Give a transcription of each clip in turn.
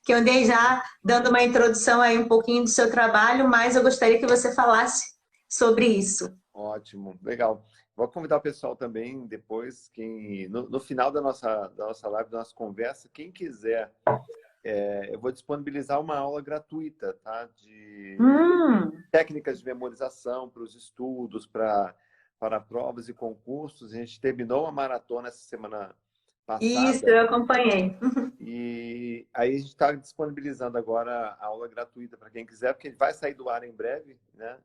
que eu andei já dando uma introdução aí um pouquinho do seu trabalho, mas eu gostaria que você falasse sobre isso. Ótimo, legal. Vou convidar o pessoal também depois, no final da nossa live, da nossa conversa, quem quiser, eu vou disponibilizar uma aula gratuita, tá? De Hum, técnicas de memorização para os estudos, para provas e concursos. A gente terminou uma maratona essa semana isso, passada eu acompanhei. e aí a gente está disponibilizando agora a aula gratuita para quem quiser, porque vai sair do ar em breve, né?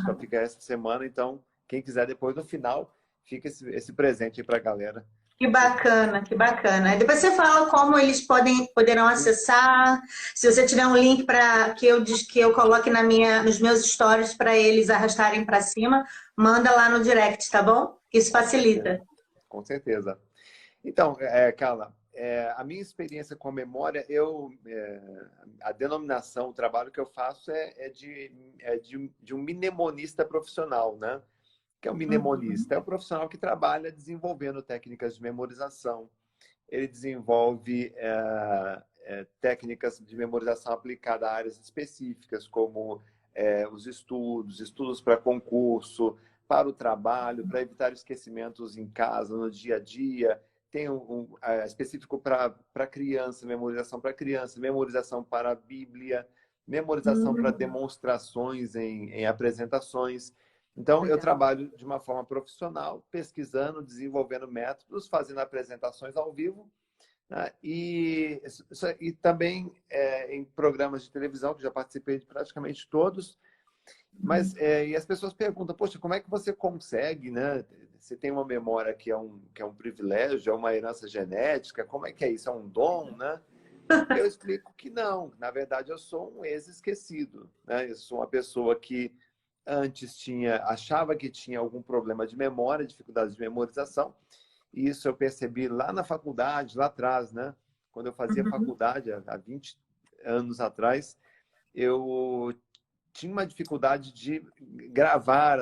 Só fica essa semana, então quem quiser depois no final fica esse presente aí para a galera. Que bacana, que bacana. Aí depois você fala como eles poderão acessar. Se você tiver um link para que eu coloque nos meus stories para eles arrastarem para cima, manda lá no direct, tá bom? Isso Com certeza. facilita. Com certeza. Então, Carla, a minha experiência com a memória, a denominação, o trabalho que eu faço de um mnemonista profissional, né? Que é um mnemonista? É um profissional que trabalha desenvolvendo técnicas de memorização. Ele desenvolve técnicas de memorização aplicada a áreas específicas, como os estudos para concurso, para o trabalho, para evitar esquecimentos em casa, no dia a dia. Tem específico para criança, memorização para criança, memorização para a Bíblia, memorização para Hum, demonstrações em apresentações. Então, eu legal. trabalho de uma forma profissional, pesquisando, desenvolvendo métodos, fazendo apresentações ao vivo, né? E também em programas de televisão, que já participei de praticamente todos. Mas e as pessoas perguntam, poxa, como é que você consegue, né? Você tem uma memória que é um privilégio, é uma herança genética, como é que é isso? É um dom, né? Eu explico que não. Na verdade, eu sou um ex-esquecido, né? Eu sou uma pessoa que antes achava que tinha algum problema de memória, dificuldade de memorização. E isso eu percebi lá na faculdade, lá atrás, né? Quando eu fazia Uhum, faculdade, há 20 anos atrás, eu tinha uma dificuldade de gravar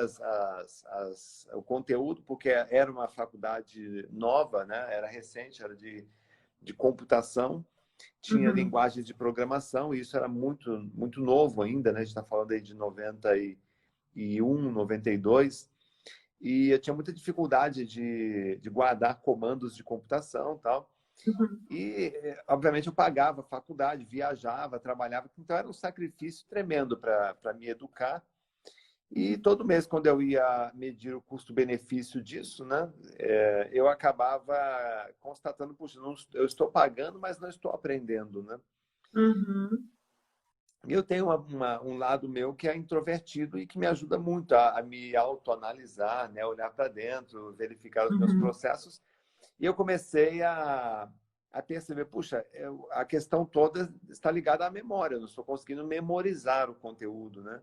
o conteúdo, porque era uma faculdade nova, né? Era recente, era de computação, tinha uhum. linguagens de programação, e isso era muito, muito novo ainda, né? A gente está falando aí de 91, 92, e eu tinha muita dificuldade de guardar comandos de computação e tal. E, obviamente, eu pagava a faculdade, viajava, trabalhava, então era um sacrifício tremendo para me educar. E todo mês, quando eu ia medir o custo-benefício disso, né, eu acabava constatando, puxa, eu estou pagando, mas não estou aprendendo, né? Uhum, E eu tenho um lado meu que é introvertido e que me ajuda muito a me autoanalisar, né, olhar para dentro, verificar os meus uhum, processos. E eu comecei a perceber, puxa, a questão toda está ligada à memória, eu não estou conseguindo memorizar o conteúdo, né?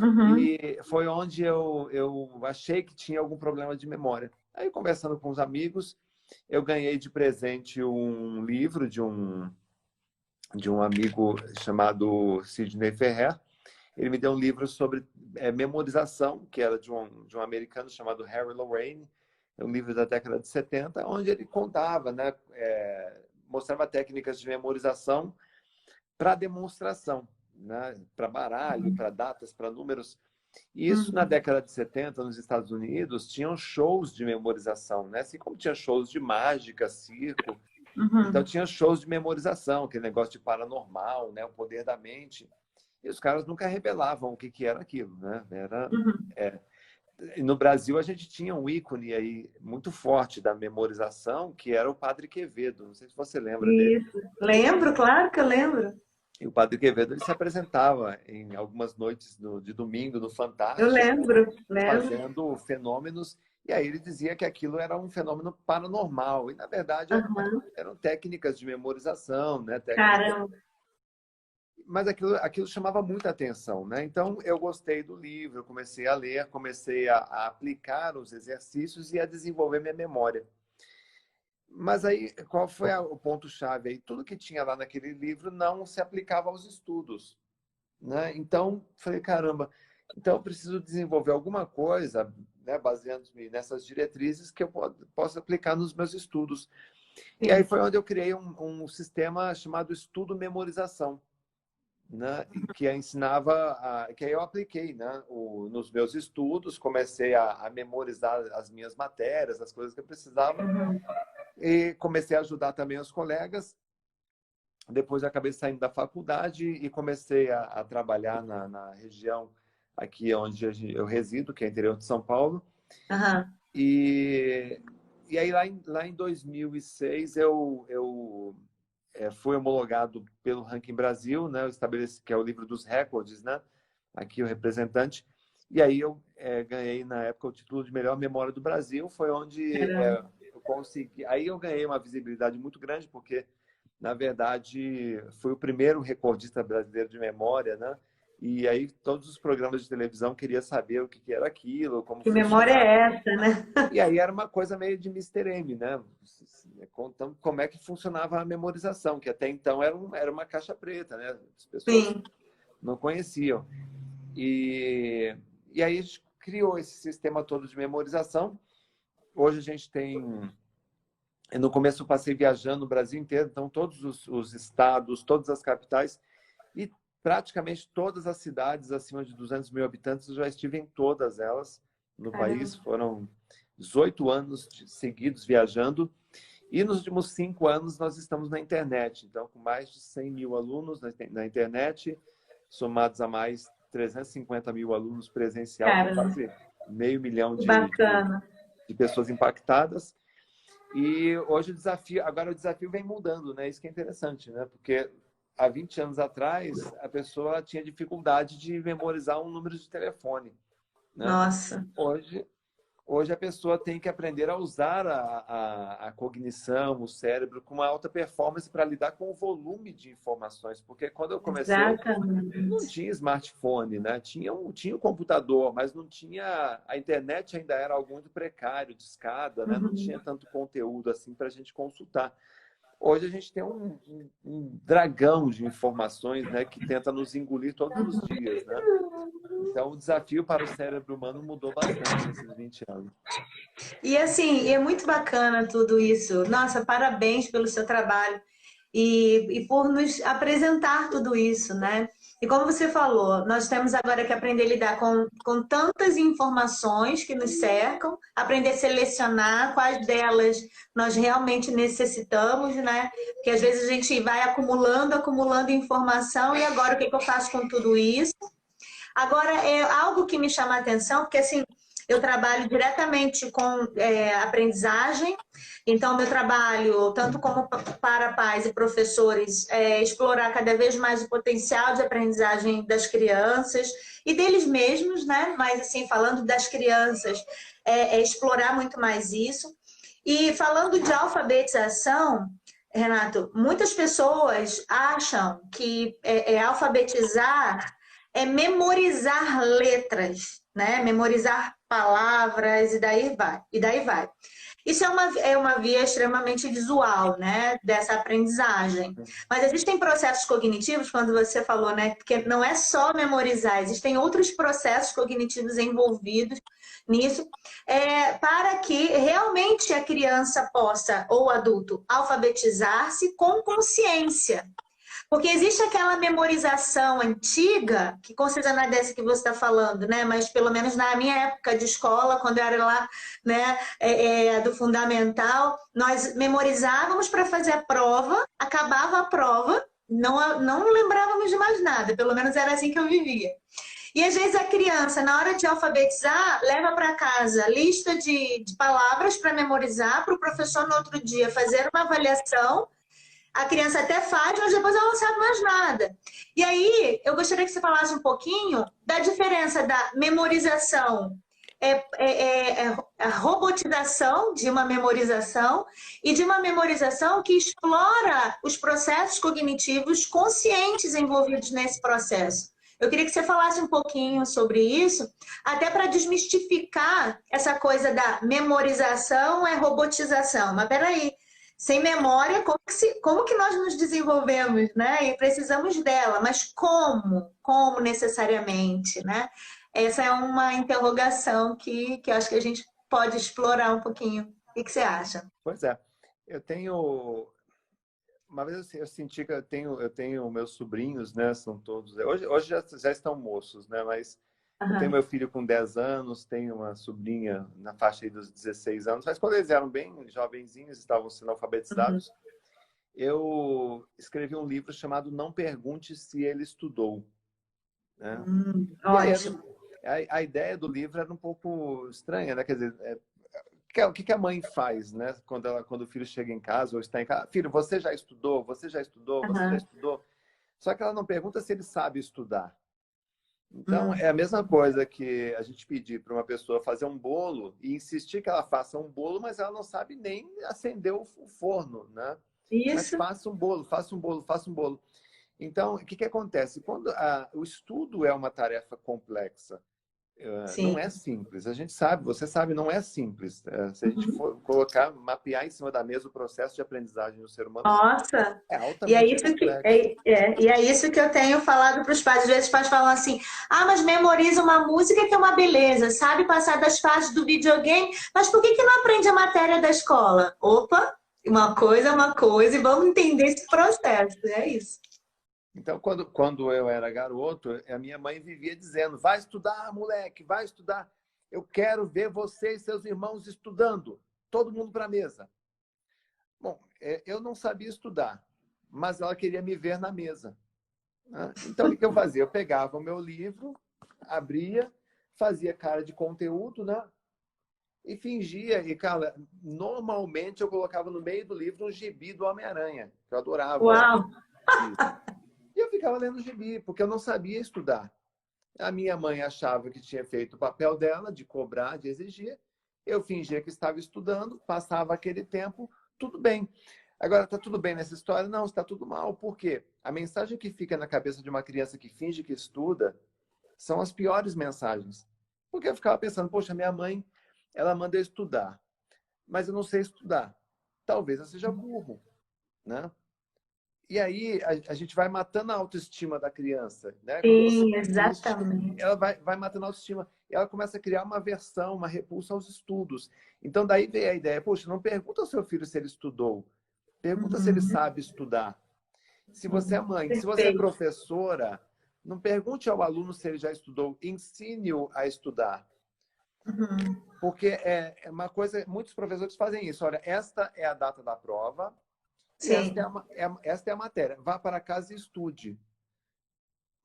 uhum, E foi onde eu achei que tinha algum problema de memória. Aí, conversando com os amigos, eu ganhei de presente um livro de um amigo chamado Sidney Ferrer. Ele me deu um livro sobre memorização, que era de um americano chamado Harry Lorraine. É um livro da década de 70, onde ele contava, né, mostrava técnicas de memorização para demonstração, né, para baralho, para datas, para números. E isso na uhum, década de 70, nos Estados Unidos, tinham shows de memorização, né? Assim como tinha shows de mágica, circo. Então uhum, tinha shows de memorização, aquele negócio de paranormal, né, o poder da mente. E os caras nunca revelavam o que era aquilo, né? uhum. É, no Brasil, a gente tinha um ícone aí muito forte da memorização, que era o Padre Quevedo. Não sei se você lembra dele. Isso. Lembro, claro que eu lembro. E o Padre Quevedo ele se apresentava em algumas noites de domingo no Eu Fantástico, lembro, lembro. fazendo fenômenos. E aí ele dizia que aquilo era um fenômeno paranormal. E, na verdade, Aham. eram técnicas de memorização, né? Técnicas. Caramba. Mas aquilo chamava muita atenção, né? Então, eu gostei do livro, eu comecei a ler, comecei a aplicar os exercícios e a desenvolver minha memória. Mas aí, qual foi o ponto-chave aí? Tudo que tinha lá naquele livro não se aplicava aos estudos, né? Então, falei, caramba, então eu preciso desenvolver alguma coisa, né, baseando-me nessas diretrizes que eu possa aplicar nos meus estudos. E aí foi onde eu criei um sistema chamado Estudo Memorização, né? Que ensinava, que aí eu apliquei, né? Nos meus estudos, comecei a memorizar as minhas matérias, as coisas que eu precisava, e comecei a ajudar também os colegas. Depois eu acabei saindo da faculdade e comecei a trabalhar na região aqui onde eu resido, que é o interior de São Paulo. Uhum. E aí lá em 2006 eu fui homologado pelo Ranking Brasil, né? Eu estabeleci que é o livro dos recordes, né? Aqui o representante. E aí eu ganhei na época o título de melhor memória do Brasil. Foi onde eu consegui. Aí eu ganhei uma visibilidade muito grande porque na verdade, fui o primeiro recordista brasileiro de memória, né? E aí todos os programas de televisão queriam saber o que era aquilo, como Que memória funcionava. é essa, né? E aí era uma coisa meio de Mister M, né? Contando como é que funcionava a memorização, que até então era uma caixa preta, né? As pessoas Sim. não conheciam. E aí a gente criou esse sistema todo de memorização. Hoje a gente tem... No começo eu passei viajando no Brasil inteiro, então todos os estados, todas as capitais e praticamente todas as cidades acima de 200 mil habitantes, eu já estive em todas elas no país. Foram 18 anos seguidos viajando e nos últimos 5 anos nós estamos na internet. Então, com mais de 100 mil alunos na internet, somados a mais 350 mil alunos presencial, com quase meio milhão de pessoas impactadas. E hoje agora o desafio vem mudando, né? Isso que é interessante, né? Porque há 20 anos atrás a pessoa tinha dificuldade de memorizar um número de telefone, né? Nossa. Hoje a pessoa tem que aprender a usar a cognição, o cérebro com uma alta performance para lidar com o volume de informações. Porque quando eu comecei, não tinha smartphone, né? Tinha o computador, mas não tinha... A internet ainda era algo muito precário, de escada, né? Não tinha tanto conteúdo assim para a gente consultar. Hoje a gente tem um dragão de informações, né? Que tenta nos engolir todos os dias, né? Então, o desafio para o cérebro humano mudou bastante nesses 20 anos. E assim, é muito bacana tudo isso. Nossa, parabéns pelo seu trabalho e por nos apresentar tudo isso, né? E como você falou, nós temos agora que aprender a lidar com tantas informações que nos cercam, aprender a selecionar quais delas nós realmente necessitamos, né? Porque às vezes a gente vai acumulando informação e agora o que eu faço com tudo isso? Agora, é algo que me chama a atenção, porque assim, eu trabalho diretamente com aprendizagem, então meu trabalho, tanto como para pais e professores, é explorar cada vez mais o potencial de aprendizagem das crianças e deles mesmos, né? Mas assim, falando das crianças, é explorar muito mais isso. E falando de alfabetização, Renato, muitas pessoas acham que alfabetizar é memorizar letras, né? Memorizar palavras e daí vai. Isso é uma via extremamente visual, né? Dessa aprendizagem. Mas existem processos cognitivos, quando você falou, né? Que não é só memorizar, existem outros processos cognitivos envolvidos nisso, para que realmente a criança possa, ou o adulto, alfabetizar-se com consciência. Porque existe aquela memorização antiga, que com certeza não é dessa que você está falando, né? Mas pelo menos na minha época de escola, quando eu era lá, né, do fundamental, nós memorizávamos para fazer a prova, acabava a prova, não lembrávamos de mais nada, pelo menos era assim que eu vivia. E às vezes a criança, na hora de alfabetizar, leva para casa lista de palavras para memorizar, para o professor no outro dia fazer uma avaliação. A criança até faz, mas depois ela não sabe mais nada. E aí, eu gostaria que você falasse um pouquinho da diferença da memorização, a robotização de uma memorização e de uma memorização que explora os processos cognitivos conscientes envolvidos nesse processo. Eu queria que você falasse um pouquinho sobre isso, até para desmistificar essa coisa da memorização é robotização. Mas peraí, sem memória, como que nós nos desenvolvemos, né? E precisamos dela, mas como? Como necessariamente, né? Essa é uma interrogação que eu acho que a gente pode explorar um pouquinho. O que você acha? Pois é. Eu tenho... Uma vez eu senti que eu tenho meus sobrinhos, né? São todos... Hoje já estão moços, né? Mas eu tenho Aham, meu filho com 10 anos, tenho uma sobrinha na faixa aí dos 16 anos. Mas quando eles eram bem jovenzinhos, estavam sendo uhum. alfabetizados, eu escrevi um livro chamado Não Pergunte se Ele Estudou, né? E aí Ótimo. a ideia do livro era um pouco estranha, né? Quer dizer, o que a mãe faz, né? Quando o filho chega em casa ou está em casa. Filho, você já estudou? Você já estudou? Você já Aham. estudou? Só que ela não pergunta se ele sabe estudar. Então, é a Hum. mesma coisa que a gente pedir para uma pessoa fazer um bolo e insistir que ela faça um bolo, mas ela não sabe nem acender o forno, né? Mas Isso? faça um bolo, faça um bolo, faça um bolo. Então, o que que acontece? Quando o estudo é uma tarefa complexa, não é Sim. simples. A gente sabe, você sabe, não é simples. Se a gente Uhum. for colocar, mapear em cima da mesa o processo de aprendizagem do ser humano, Nossa, é e é altamente isso que complexo. e é isso que eu tenho falado para os pais. Às vezes os pais falam assim: ah, mas memoriza uma música que é uma beleza, sabe passar das fases do videogame, mas por que que não aprende a matéria da escola? Opa, é uma coisa, e vamos entender esse processo. É isso. Então, quando eu era garoto, a minha mãe vivia dizendo: vai estudar, moleque, vai estudar. Eu quero ver você e seus irmãos estudando. Todo mundo para a mesa. Bom, eu não sabia estudar, mas ela queria me ver na mesa, né? Então, o que que eu fazia? Eu pegava o meu livro, abria, fazia cara de conteúdo, né? E fingia. E, cara, normalmente eu colocava no meio do livro um gibi do Homem-Aranha, que eu adorava Uau! isso. E eu ficava lendo gibi, porque eu não sabia estudar. A minha mãe achava que tinha feito o papel dela, de cobrar, de exigir. Eu fingia que estava estudando, passava aquele tempo, tudo bem. Agora, está tudo bem nessa história? Não, está tudo mal. Por quê? A mensagem que fica na cabeça de uma criança que finge que estuda são as piores mensagens. Porque eu ficava pensando, poxa, minha mãe, ela manda eu estudar, mas eu não sei estudar. Talvez eu seja burro, né? E aí a gente vai matando a autoestima da criança, né? Quando você Sim, insiste, exatamente. ela vai matando a autoestima. E ela começa a criar uma aversão, uma repulsa aos estudos. Então daí veio a ideia, poxa, não pergunta ao seu filho se ele estudou, pergunta se ele Uhum. sabe estudar. Se você é Uhum. mãe, se você é Perfeito. professora, não pergunte ao aluno se ele já estudou, ensine-o a estudar. Uhum. Porque é uma coisa, muitos professores fazem isso. Olha, esta é a data da prova e esta é Sim. esta é a matéria. Vá para casa e estude.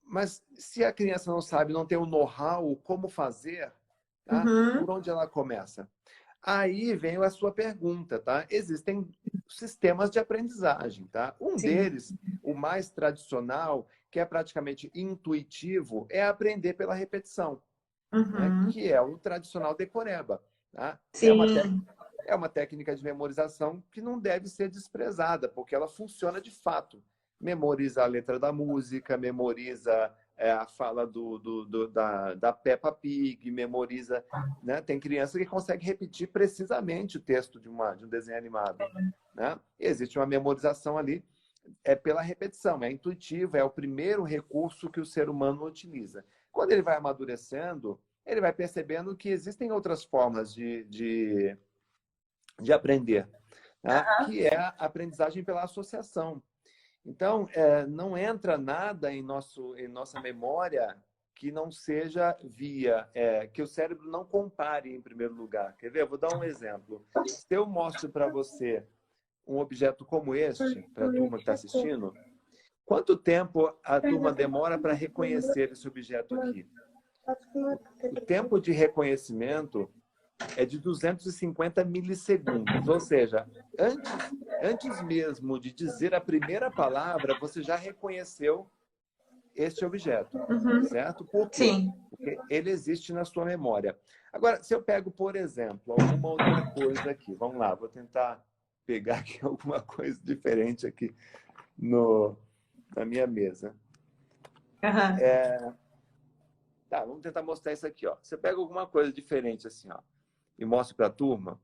Mas se a criança não sabe, não tem o know-how, como fazer, tá? Uhum. Por onde ela começa? Aí vem a sua pergunta, tá? Existem sistemas de aprendizagem, tá? Um Sim. deles, o mais tradicional, que é praticamente intuitivo, é aprender pela repetição, né? Uhum. Que é o tradicional decoreba, tá? Sim. É uma técnica de memorização que não deve ser desprezada, porque ela funciona de fato. Memoriza a letra da música, memoriza a fala da Peppa Pig, memoriza, né? Tem criança que consegue repetir precisamente o texto de um desenho animado, né? E existe uma memorização ali, é pela repetição, é intuitivo, é o primeiro recurso que o ser humano utiliza. Quando ele vai amadurecendo, ele vai percebendo que existem outras formas de aprender, tá? Que é a aprendizagem pela associação. Então, não entra nada em nossa memória que não seja via, que o cérebro não compare em primeiro lugar. Quer ver? Eu vou dar um exemplo. Se eu mostro para você um objeto como este, para a turma que está assistindo, quanto tempo a turma demora para reconhecer esse objeto aqui? O tempo de reconhecimento é de 250 milissegundos. Ou seja, antes mesmo de dizer a primeira palavra, você já reconheceu este objeto, Uhum. certo? Por quê? Sim. Porque ele existe na sua memória. Agora, se eu pego, por exemplo, alguma outra coisa aqui, vamos lá, vou tentar pegar aqui alguma coisa diferente aqui no, na minha mesa. Aham. Tá, vamos tentar mostrar isso aqui, ó. Você pega alguma coisa diferente assim, ó, e mostra para a turma,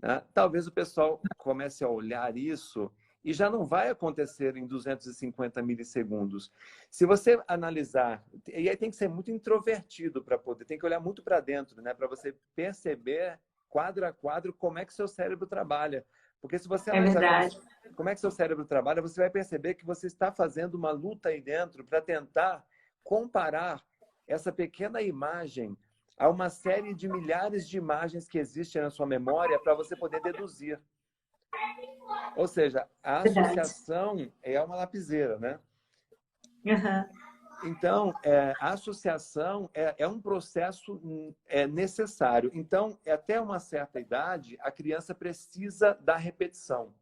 né? Talvez o pessoal comece a olhar isso e já não vai acontecer em 250 milissegundos. Se você analisar, e aí tem que ser muito introvertido para poder, tem que olhar muito para dentro, né? Para você perceber quadro a quadro como é que seu cérebro trabalha. Porque se você É analisar verdade. como é que seu cérebro trabalha, você vai perceber que você está fazendo uma luta aí dentro para tentar comparar essa pequena imagem a uma série de milhares de imagens que existem na sua memória para você poder deduzir. Ou seja, a Verdade. associação é uma lapiseira, né? Uhum. Então, a associação é um processo necessário. Então, até uma certa idade, a criança precisa da repetição.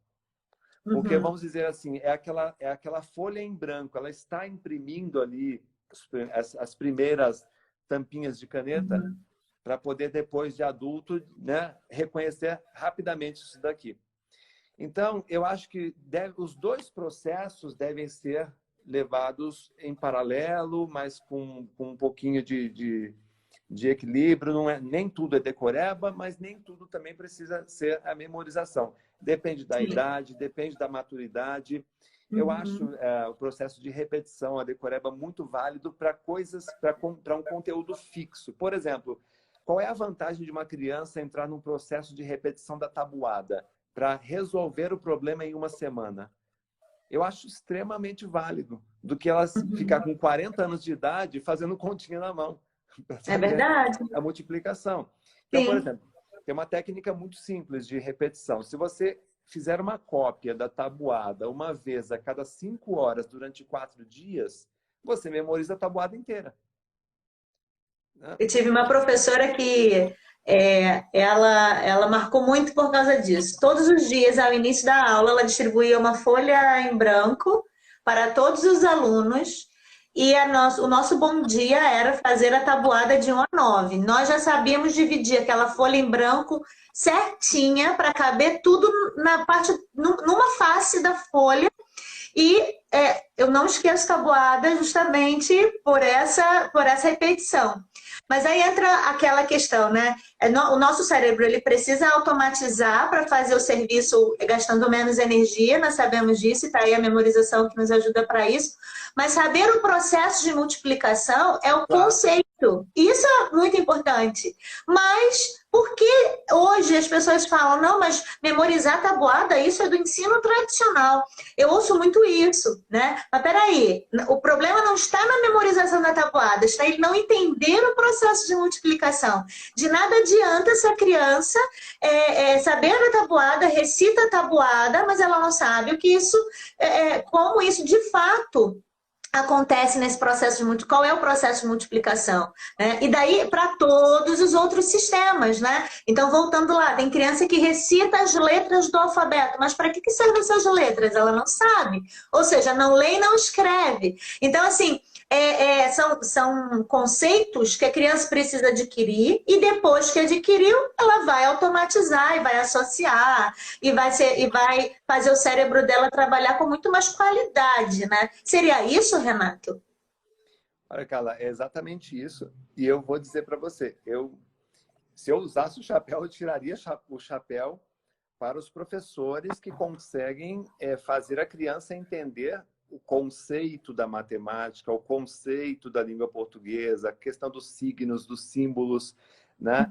Porque, Uhum. vamos dizer assim, é aquela folha em branco, ela está imprimindo ali as primeiras tampinhas de caneta Uhum. para poder, depois de adulto, né, reconhecer rapidamente isso daqui. Então, eu acho que os dois processos devem ser levados em paralelo, mas com um pouquinho de equilíbrio. Não é, nem tudo é decoreba, mas nem tudo também precisa ser a memorização. Depende da Sim. idade, depende da maturidade. Eu acho Uhum. o processo de repetição, a decoreba, muito válido para coisas, para um conteúdo fixo. Por exemplo, qual é a vantagem de uma criança entrar num processo de repetição da tabuada para resolver o problema em uma semana? Eu acho extremamente válido do que ela ficar Uhum. com 40 anos de idade fazendo continha na mão para É saber verdade. a multiplicação. Então, por Sim. exemplo, tem uma técnica muito simples de repetição. Se você fizer uma cópia da tabuada uma vez a cada 5 horas durante 4 dias, você memoriza a tabuada inteira, né? Eu tive uma professora que ela marcou muito por causa disso. Todos os dias, ao início da aula, ela distribuía uma folha em branco para todos os alunos e o nosso bom dia era fazer a tabuada de 1 a 9. Nós já sabíamos dividir aquela folha em branco certinha para caber tudo na parte, numa face da folha e eu não esqueço tabuada justamente por essa repetição. Mas aí entra aquela questão, né? O nosso cérebro ele precisa automatizar para fazer o serviço gastando menos energia, nós sabemos disso, e está aí a memorização que nos ajuda para isso. Mas saber o processo de multiplicação é o Claro. conceito. Isso é muito importante. Mas por que hoje as pessoas falam, não, mas memorizar tabuada, isso é do ensino tradicional? Eu ouço muito isso, né? Mas peraí, o problema não está na memorização da tabuada, está em não entender o processo de multiplicação. De nada adianta se a criança saber a tabuada, recita a tabuada, mas ela não sabe o que isso, como isso de fato acontece nesse processo qual é o processo de multiplicação, né? E daí para todos os outros sistemas, né? Então, voltando lá, tem criança que recita as letras do alfabeto, mas para que servem essas letras? Ela não sabe. Ou seja, não lê e não escreve. Então, assim, são conceitos que a criança precisa adquirir e depois que adquiriu, ela vai automatizar e vai associar e vai fazer o cérebro dela trabalhar com muito mais qualidade, né? Seria isso, Renato? Olha, Carla, é exatamente isso. E eu vou dizer para você, se eu usasse o chapéu, eu tiraria o chapéu para os professores que conseguem fazer a criança entender o conceito da matemática, o conceito da língua portuguesa, a questão dos signos, dos símbolos, né?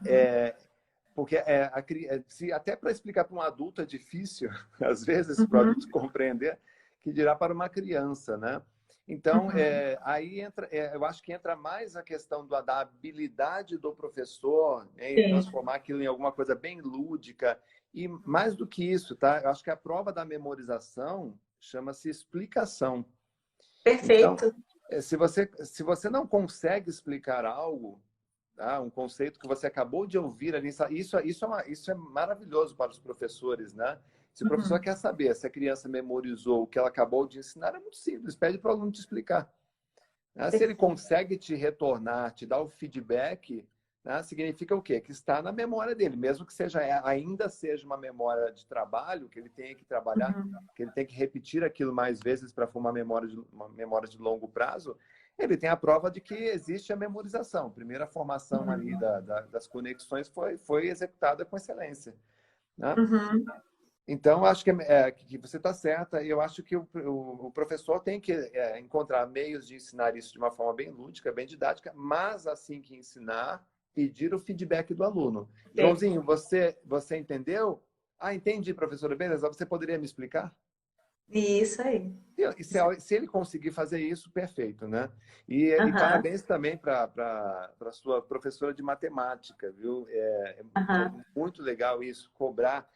Porque até para explicar para um adulto é difícil, às vezes, para o Uhum, adulto compreender, que dirá para uma criança, né? Então, uhum, aí entra, eu acho que entra mais a questão da habilidade do professor em sim, transformar aquilo em alguma coisa bem lúdica. E mais do que isso, tá? Eu acho que a prova da memorização chama-se explicação. Então, perfeito. se você não consegue explicar algo, tá? Um conceito que você acabou de ouvir ali, isso é maravilhoso para os professores, né? Se o professor Uhum, quer saber se a criança memorizou o que ela acabou de ensinar, é muito simples, pede para o aluno te explicar, né? Se ele perfeito. consegue te retornar, te dar o feedback, né, significa o quê? Que está na memória dele, mesmo que ainda seja uma memória de trabalho, que ele tenha que trabalhar, Uhum, que ele tenha que repetir aquilo mais vezes para formar uma memória de longo prazo, ele tem a prova de que existe a memorização. A primeira formação ali uhum, das conexões foi executada com excelência, né? uhum. Então, acho que você está certa, e eu acho que o professor tem que encontrar meios de ensinar isso de uma forma bem lúdica, bem didática, mas assim que ensinar, pedir o feedback do aluno. Perfeito. Joãozinho, você entendeu? Ah, entendi, professora. Beleza, você poderia me explicar? Isso aí. E se ele conseguir fazer isso, perfeito, né? E Aham, parabéns também para a sua professora de matemática, viu? É aham. muito legal isso, cobrar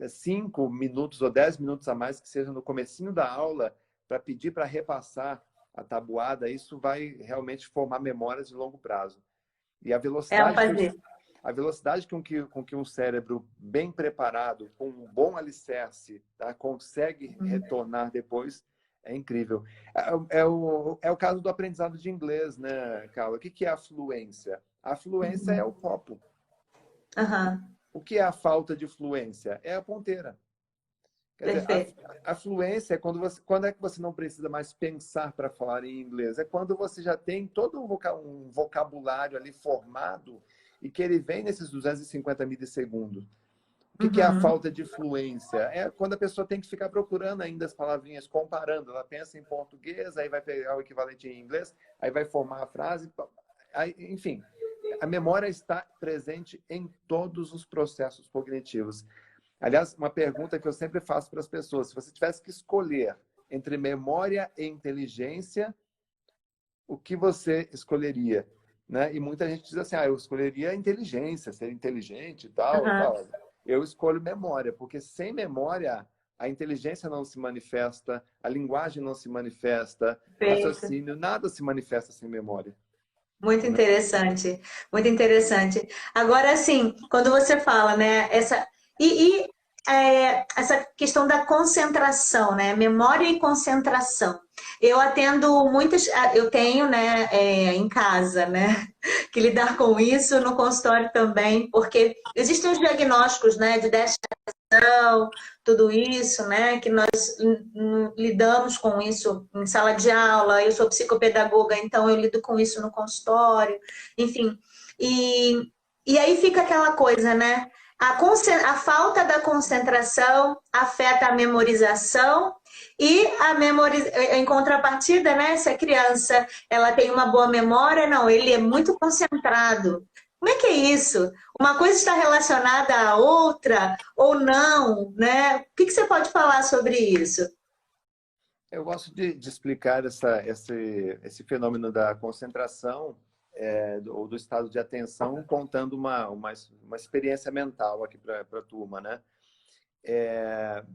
5 minutos ou 10 minutos a mais, que seja no comecinho da aula, para pedir para repassar a tabuada. Isso vai realmente formar memórias de longo prazo. E É a fazer. a velocidade com que um cérebro bem preparado, com um bom alicerce, tá, consegue retornar depois, é incrível. É o caso do aprendizado de inglês, né, Carla? O que é a fluência? A fluência é o Uhum. copo. Aham, O que é a falta de fluência? É a ponteira. Quer dizer, perfeito. a fluência é quando é que você não precisa mais pensar para falar em inglês. É quando você já tem todo um vocabulário ali formado e que ele vem nesses 250 milissegundos. O que é a Uhum. falta de fluência? É quando a pessoa tem que ficar procurando ainda as palavrinhas, comparando. Ela pensa em português, aí vai pegar o equivalente em inglês, aí vai formar a frase. Aí, enfim, a memória está presente em todos os processos cognitivos. Aliás, uma pergunta que eu sempre faço para as pessoas: se você tivesse que escolher entre memória e inteligência, o que você escolheria? Né? E muita gente diz assim: eu escolheria a inteligência, ser inteligente e tal, Aham, tal. Eu escolho memória, porque sem memória a inteligência não se manifesta, a linguagem não se manifesta, perfeito. raciocínio, nada se manifesta sem memória. Muito Né? interessante, muito interessante. Agora, assim, quando você fala, né, essa questão da concentração, né, memória e concentração. Eu atendo muitas, eu tenho, né, em casa, né, que lidar com isso no consultório também, porque existem os diagnósticos, né, de déficit tudo isso, né? Que nós lidamos com isso em sala de aula. Eu sou psicopedagoga, então eu lido com isso no consultório, enfim. E aí fica aquela coisa, né? A falta da concentração afeta a memorização e em contrapartida, né? Se a criança ela tem uma boa memória, não, ele é muito concentrado. Como é que é isso? Uma coisa está relacionada à outra ou não, né? O que você pode falar sobre isso? Eu gosto de explicar esse fenômeno da concentração ou do estado de atenção, contando uma experiência mental aqui para a turma, né?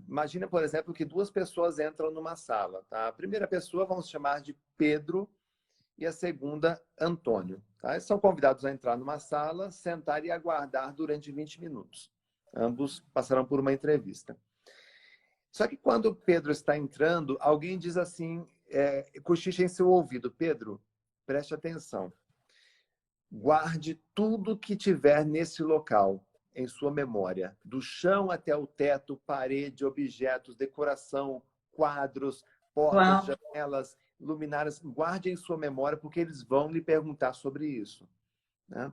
Imagina, por exemplo, que duas pessoas entram numa sala. Tá? A primeira pessoa vamos chamar de Pedro e a segunda, Antônio. Tá? Eles são convidados a entrar numa sala, sentar e aguardar durante 20 minutos. Ambos passarão por uma entrevista. Só que quando o Pedro está entrando, alguém diz assim, cochicha em seu ouvido: Pedro, preste atenção. Guarde tudo que tiver nesse local em sua memória, do chão até o teto, parede, objetos, decoração, quadros, portas, Uau. janelas, luminárias. Guarde em sua memória, porque eles vão lhe perguntar sobre isso. Né?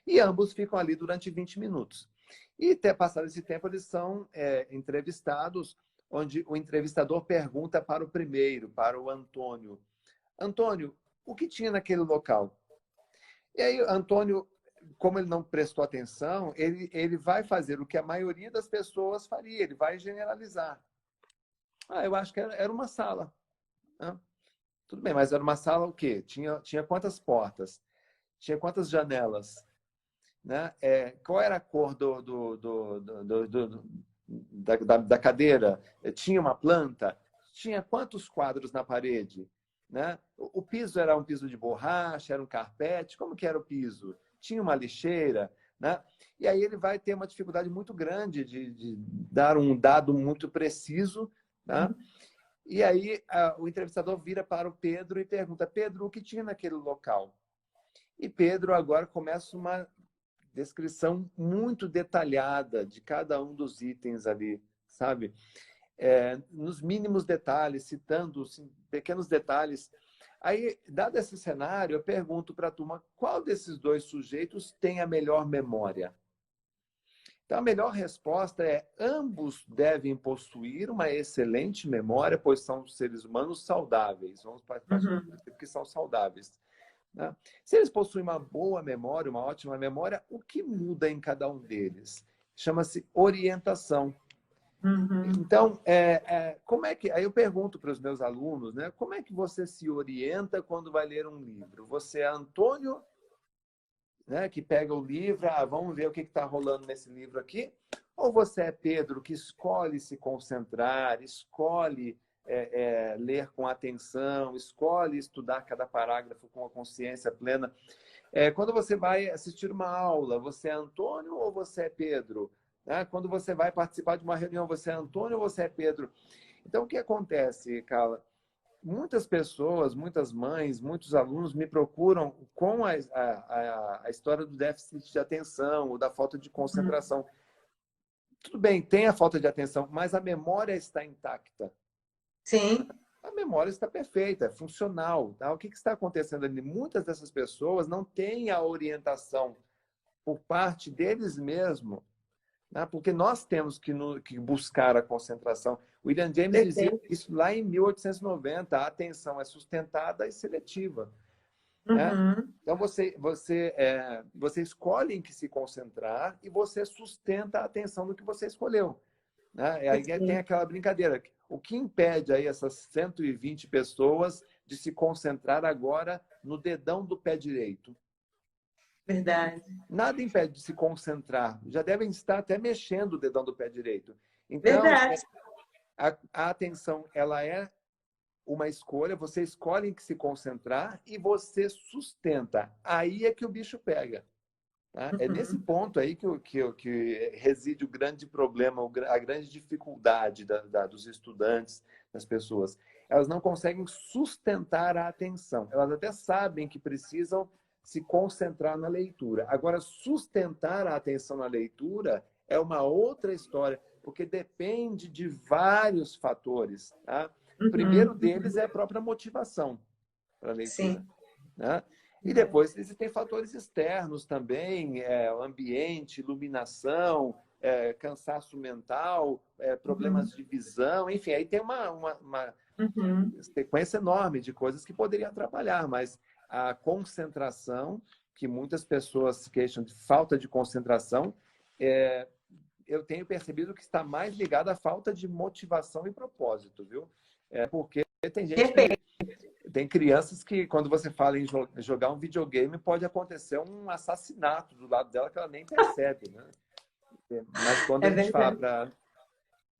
E ambos ficam ali durante 20 minutos. E até passado esse tempo, eles são entrevistados, onde o entrevistador pergunta para o primeiro, para o Antônio: Antônio, o que tinha naquele local? E aí, Antônio, como ele não prestou atenção, ele vai fazer o que a maioria das pessoas faria, ele vai generalizar. Eu acho que era uma sala. Né? Tudo bem, mas era uma sala o quê? Tinha quantas portas? Tinha quantas janelas? Né? Qual era a cor da cadeira? Tinha uma planta? Tinha quantos quadros na parede? Né? O piso era um piso de borracha, era um carpete? Como que era o piso? Tinha uma lixeira? Né? E aí ele vai ter uma dificuldade muito grande de dar um dado muito preciso. Né? E aí o entrevistador vira para o Pedro e pergunta: Pedro, o que tinha naquele local? E Pedro agora começa uma descrição muito detalhada de cada um dos itens ali, sabe? Nos mínimos detalhes, citando assim, pequenos detalhes. Aí, dado esse cenário, eu pergunto para a turma: qual desses dois sujeitos tem a melhor memória? Então, a melhor resposta é: ambos devem possuir uma excelente memória, pois são seres humanos saudáveis. Vamos partir do Uhum. princípio que são saudáveis. Né? Se eles possuem uma boa memória, uma ótima memória, o que muda em cada um deles? chama-se orientação. Uhum. Então, como é que... Aí eu pergunto para os meus alunos, né? Como é que você se orienta quando vai ler um livro? Você é Antônio, né, que pega o livro, vamos ver o que está rolando nesse livro aqui? Ou você é Pedro, que escolhe se concentrar, escolhe ler com atenção, escolhe estudar cada parágrafo com a consciência plena? Quando você vai assistir uma aula, você é Antônio ou você é Pedro? Quando você vai participar de uma reunião, você é Antônio ou você é Pedro? Então, o que acontece, Carla? Muitas pessoas, muitas mães, muitos alunos me procuram com a história do déficit de atenção ou da falta de concentração. Tudo bem, tem a falta de atenção, mas a memória está intacta. Sim. A memória está perfeita, é funcional. Tá? O que está acontecendo ali? Muitas dessas pessoas não têm a orientação por parte deles mesmos, né? Porque nós temos que buscar a concentração. William James dizia isso lá em 1890, a atenção é sustentada e seletiva. Né? Então, você escolhe em que se concentrar e você sustenta a atenção do que você escolheu. Né? E aí tem aquela brincadeira. O que impede aí essas 120 pessoas de se concentrar agora no dedão do pé direito? Verdade. Nada impede de se concentrar. Já devem estar até mexendo o dedão do pé direito. Então, Verdade. a atenção, ela é uma escolha. Você escolhe em que se concentrar e você sustenta. Aí é que o bicho pega. Tá? É nesse ponto aí que reside o grande problema, a grande dificuldade dos estudantes, das pessoas. Elas não conseguem sustentar a atenção. Elas até sabem que precisam se concentrar na leitura. Agora, sustentar a atenção na leitura é uma outra história, porque depende de vários fatores. Tá? O primeiro deles é a própria motivação para a leitura. Sim. Né? E depois existem fatores externos também, ambiente, iluminação, cansaço mental, problemas de visão, enfim, aí tem uma sequência enorme de coisas que poderiam atrapalhar, mas a concentração, que muitas pessoas se queixam de falta de concentração, eu tenho percebido que está mais ligada à falta de motivação e propósito, viu? Porque tem gente tem crianças que, quando você fala em jogar um videogame, pode acontecer um assassinato do lado dela que ela nem percebe, né? Mas quando a gente fala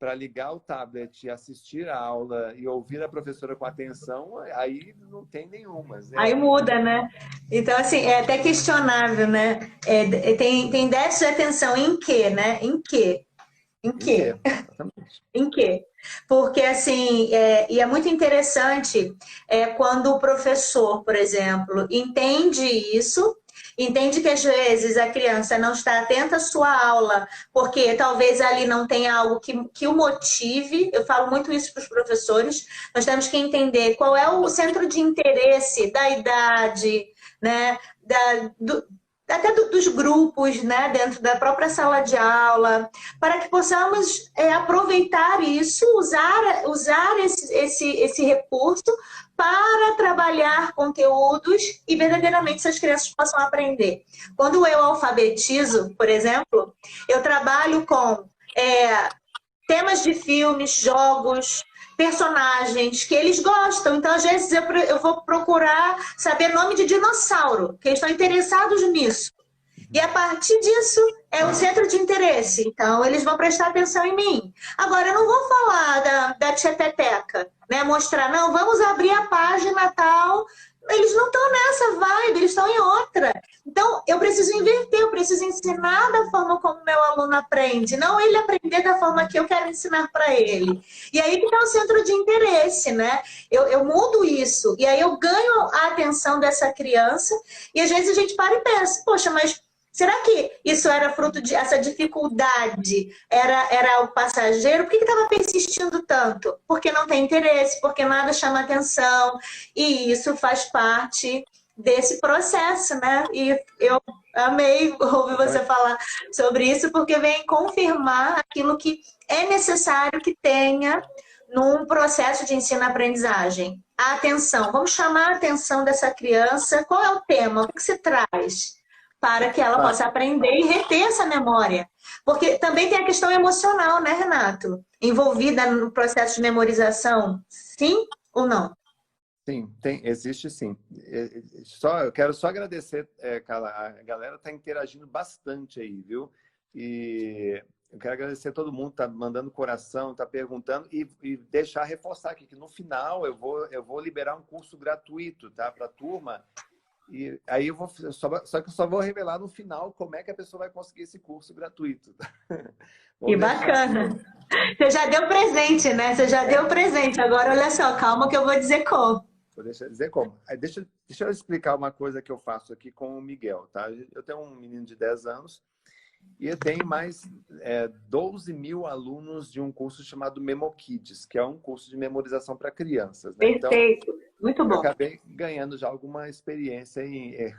para ligar o tablet, assistir a aula e ouvir a professora com atenção, aí não tem nenhuma. Aí muda, né? Então, assim, é até questionável, né? Tem déficit de atenção em quê, né? Em quê? Em quê? Em quê? Porque, assim, e é muito interessante quando o professor, por exemplo, entende isso, entende que às vezes a criança não está atenta à sua aula, porque talvez ali não tenha algo que o motive. Eu falo muito isso para os professores. Nós temos que entender qual é o centro de interesse da idade, né? Até dos grupos, né, dentro da própria sala de aula, para que possamos aproveitar isso, usar esse recurso para trabalhar conteúdos e verdadeiramente essas crianças possam aprender. Quando eu alfabetizo, por exemplo, eu trabalho com temas de filmes, jogos, personagens que eles gostam. Então, às vezes, eu vou procurar saber nome de dinossauro, que eles estão interessados nisso. E a partir disso, é o centro de interesse. Então, eles vão prestar atenção em mim. Agora, eu não vou falar da tieteteca, né? Mostrar, não, vamos abrir a página tal. Eles não estão nessa vibe, eles estão em outra. Então, eu preciso inverter, eu preciso ensinar da forma como meu aluno aprende, não ele aprender da forma que eu quero ensinar para ele. E aí que está o centro de interesse, né? Eu mudo isso, e aí eu ganho a atenção dessa criança, e às vezes a gente para e pensa, poxa, mas será que isso era fruto de essa dificuldade? Era o passageiro? Por que estava persistindo tanto? Porque não tem interesse, porque nada chama atenção. E isso faz parte desse processo, né? E eu amei ouvir você falar sobre isso, porque vem confirmar aquilo que é necessário que tenha num processo de ensino-aprendizagem. A atenção. Vamos chamar a atenção dessa criança. Qual é o tema? O que você traz? para que ela possa aprender e reter essa memória. Porque também tem a questão emocional, né, Renato? Envolvida no processo de memorização. Sim ou não? Sim, existe sim. Eu quero só agradecer, Carla, a galera está interagindo bastante aí, viu? E eu quero agradecer a todo mundo que está mandando coração, está perguntando e deixar reforçar aqui que no final eu vou liberar um curso gratuito, tá, para a turma. E aí só que eu só vou revelar no final como é que a pessoa vai conseguir esse curso gratuito. Que bacana. Você já deu presente, né? Você já deu presente. Agora, olha só, calma que eu vou dizer como. Vou dizer como. Deixa eu explicar uma coisa que eu faço aqui com o Miguel, tá? Eu tenho um menino de 10 anos e eu tenho mais 12 mil alunos de um curso chamado MemoKids, que é um curso de memorização para crianças, né? Então, Perfeito. Muito eu bom. acabei ganhando já alguma experiência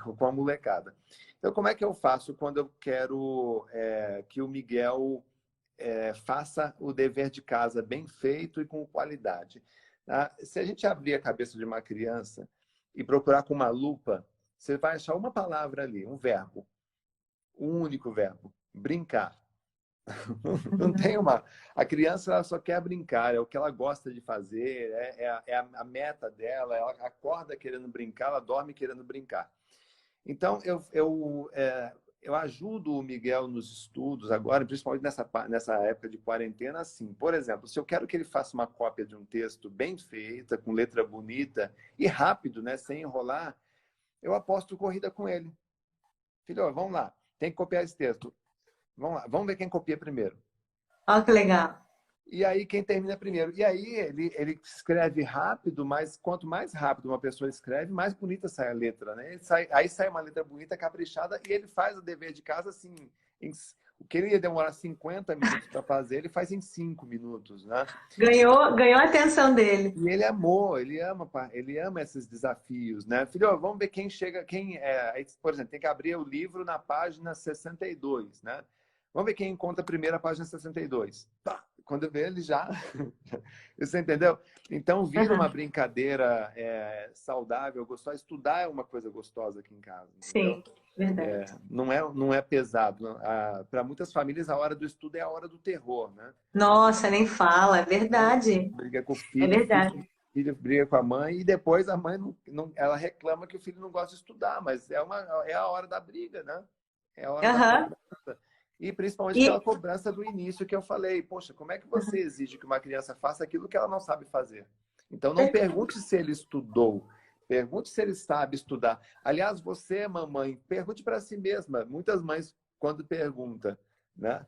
com a molecada. Então, como é que eu faço quando eu quero que o Miguel faça o dever de casa bem feito e com qualidade? Tá? Se a gente abrir a cabeça de uma criança e procurar com uma lupa, você vai achar uma palavra ali, um verbo, um único verbo, brincar. Não tem uma. A criança ela só quer brincar, é o que ela gosta de fazer, a meta dela, ela acorda querendo brincar, ela dorme querendo brincar. Então, eu ajudo o Miguel nos estudos agora, principalmente nessa época de quarentena, assim. Por exemplo, se eu quero que ele faça uma cópia de um texto bem feita, com letra bonita e rápido, né, sem enrolar, eu aposto corrida com ele. Filho, vamos lá, tem que copiar esse texto. Vamos lá, vamos ver quem copia primeiro. Olha que legal. E aí, quem termina primeiro? E aí, ele escreve rápido, mas quanto mais rápido uma pessoa escreve, mais bonita sai a letra, né? Aí sai uma letra bonita, caprichada, e ele faz o dever de casa assim. O que ele ia demorar 50 minutos para fazer, ele faz em 5 minutos, né? Ganhou a atenção dele. E ele amou, ele ama esses desafios, né? Filho, vamos ver quem chega, por exemplo, tem que abrir o livro na página 62, né? Vamos ver quem encontra primeiro a página 62. Pá, quando vê ele já... Você entendeu? Então, vira uma brincadeira saudável, gostosa. Estudar é uma coisa gostosa aqui em casa, entendeu? Sim, verdade. Não é pesado. Para muitas famílias, a hora do estudo é a hora do terror, né? Nossa, nem fala, é verdade. Briga com o É filho, verdade. filho briga com a mãe, e depois a mãe ela reclama que o filho não gosta de estudar, mas é a hora da briga, né? É a hora da Aham. cobrança. E principalmente aquela E cobrança do início que eu falei. Poxa, como é que você exige que uma criança faça aquilo que ela não sabe fazer? Então, não pergunte se ele estudou. Pergunte se ele sabe estudar. Aliás, você, mamãe, pergunte para si mesma. Muitas mães, quando perguntam, né?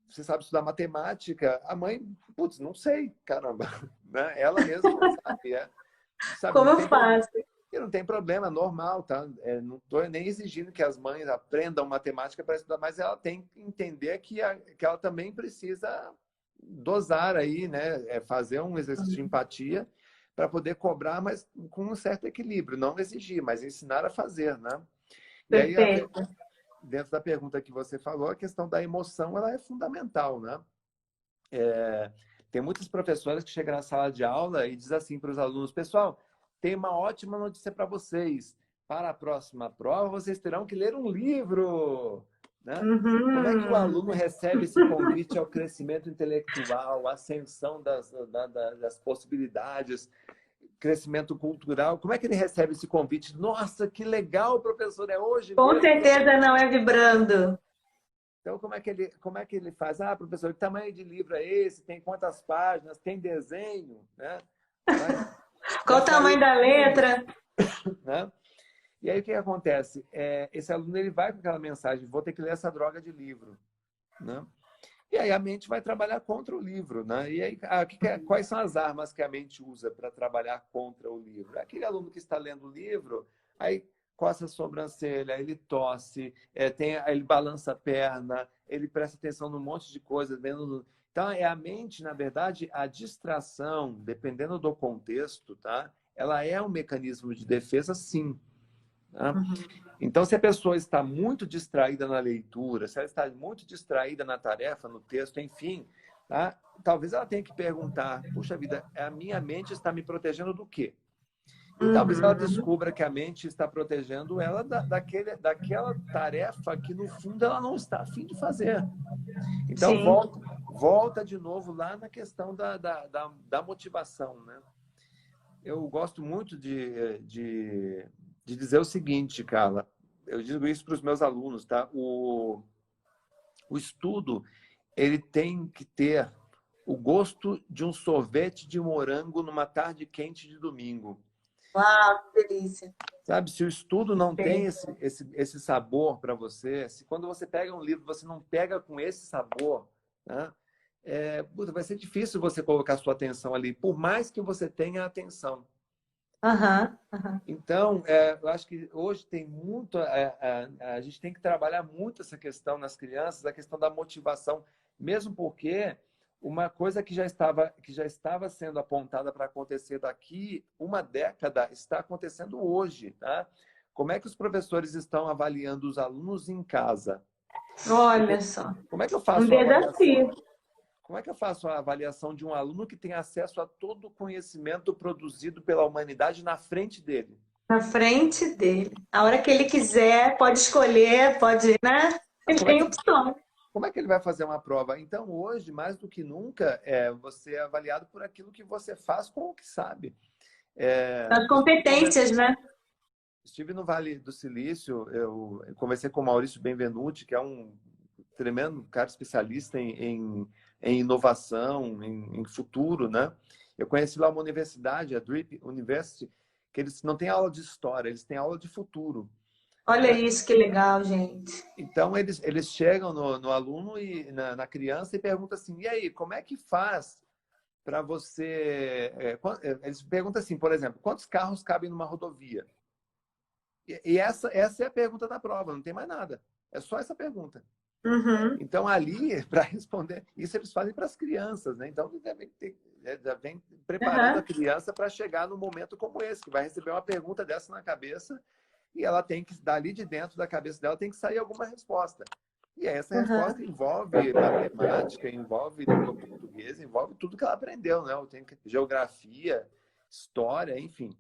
Você sabe estudar matemática? A mãe, putz, não sei, caramba. Né? Ela mesma não sabe. Sabe, como não eu tem faço? e não tem problema, é normal, tá? Não estou nem exigindo que as mães aprendam matemática para estudar, mas ela tem que entender que ela também precisa dosar aí, né? Fazer um exercício de empatia para poder cobrar, mas com um certo equilíbrio. Não exigir, mas ensinar a fazer, né? E aí, Perfeito. dentro da pergunta que você falou, a questão da emoção, ela é fundamental, né? Tem muitas professoras que chegam na sala de aula e dizem assim para os alunos, pessoal, tem uma ótima notícia para vocês. Para a próxima prova, vocês terão que ler um livro. Né? Como é que o Uhum. aluno recebe esse convite ao crescimento intelectual, ascensão das possibilidades, crescimento cultural? Como é que ele recebe esse convite? Nossa, que legal, professor, é hoje Com mesmo? certeza não é vibrando. Então, como é que ele faz? Ah, professor, que tamanho de livro é esse? Tem quantas páginas? Tem desenho? Né? Mas Qual já o saiu tamanho da o filme, letra? né? E aí o que acontece? Esse aluno ele vai com aquela mensagem, vou ter que ler essa droga de livro. Né? E aí a mente vai trabalhar contra o livro. Né? E aí, quais são as armas que a mente usa para trabalhar contra o livro? Aquele aluno que está lendo o livro, aí coça a sobrancelha, ele tosse, ele balança a perna, ele presta atenção num monte de coisas. Então, é a mente, na verdade, a distração, dependendo do contexto, tá? Ela é um mecanismo de defesa, sim. Tá? Então, se a pessoa está muito distraída na leitura, se ela está muito distraída na tarefa, no texto, enfim, tá? Talvez ela tenha que perguntar, puxa vida, a minha mente está me protegendo do quê? E talvez ela descubra que a mente está protegendo ela daquela tarefa que, no fundo, ela não está a fim de fazer. Então, volta de novo lá na questão da motivação, né? Eu gosto muito de dizer o seguinte, Carla. Eu digo isso para os meus alunos, tá? O estudo, ele tem que ter o gosto de um sorvete de morango numa tarde quente de domingo. Uau, que delícia. Sabe, se o estudo não tem esse sabor para você, se quando você pega um livro, você não pega com esse sabor, né? Vai ser difícil você colocar sua atenção ali, por mais que você tenha atenção. Então, eu acho que hoje tem muito... a gente tem que trabalhar muito essa questão nas crianças, a questão da motivação, mesmo porque uma coisa que já estava sendo apontada para acontecer daqui uma década está acontecendo hoje, tá? Como é que os professores estão avaliando os alunos em casa? Olha só. Como é que eu faço um desafio. Como é que eu faço a avaliação de um aluno que tem acesso a todo o conhecimento produzido pela humanidade na frente dele? Na frente dele. A hora que ele quiser, pode escolher, pode, né? Ele tem opção. Como é que ele vai fazer uma prova? Então, hoje, mais do que nunca, você é avaliado por aquilo que você faz com o que sabe. As competências, né? Estive no Vale do Silício, eu conversei com o Maurício Benvenuti, que é um tremendo cara especialista em inovação, em futuro, né? Eu conheci lá uma universidade, a Drip University, que eles não têm aula de história, eles têm aula de futuro. Olha isso, que legal, gente. Então, eles chegam no aluno e na criança e perguntam assim, e aí, como é que faz para você... Eles perguntam assim, por exemplo, quantos carros cabem numa rodovia? E essa é a pergunta da prova, não tem mais nada. É só essa pergunta. Então, ali, para responder, isso eles fazem para as crianças, né? Então, já vem preparando a criança para chegar num momento como esse, que vai receber uma pergunta dessa na cabeça e ela tem que, dali de dentro da cabeça dela, tem que sair alguma resposta. E essa resposta envolve matemática, envolve língua portuguesa, envolve tudo que ela aprendeu, né? Tem geografia, história, enfim.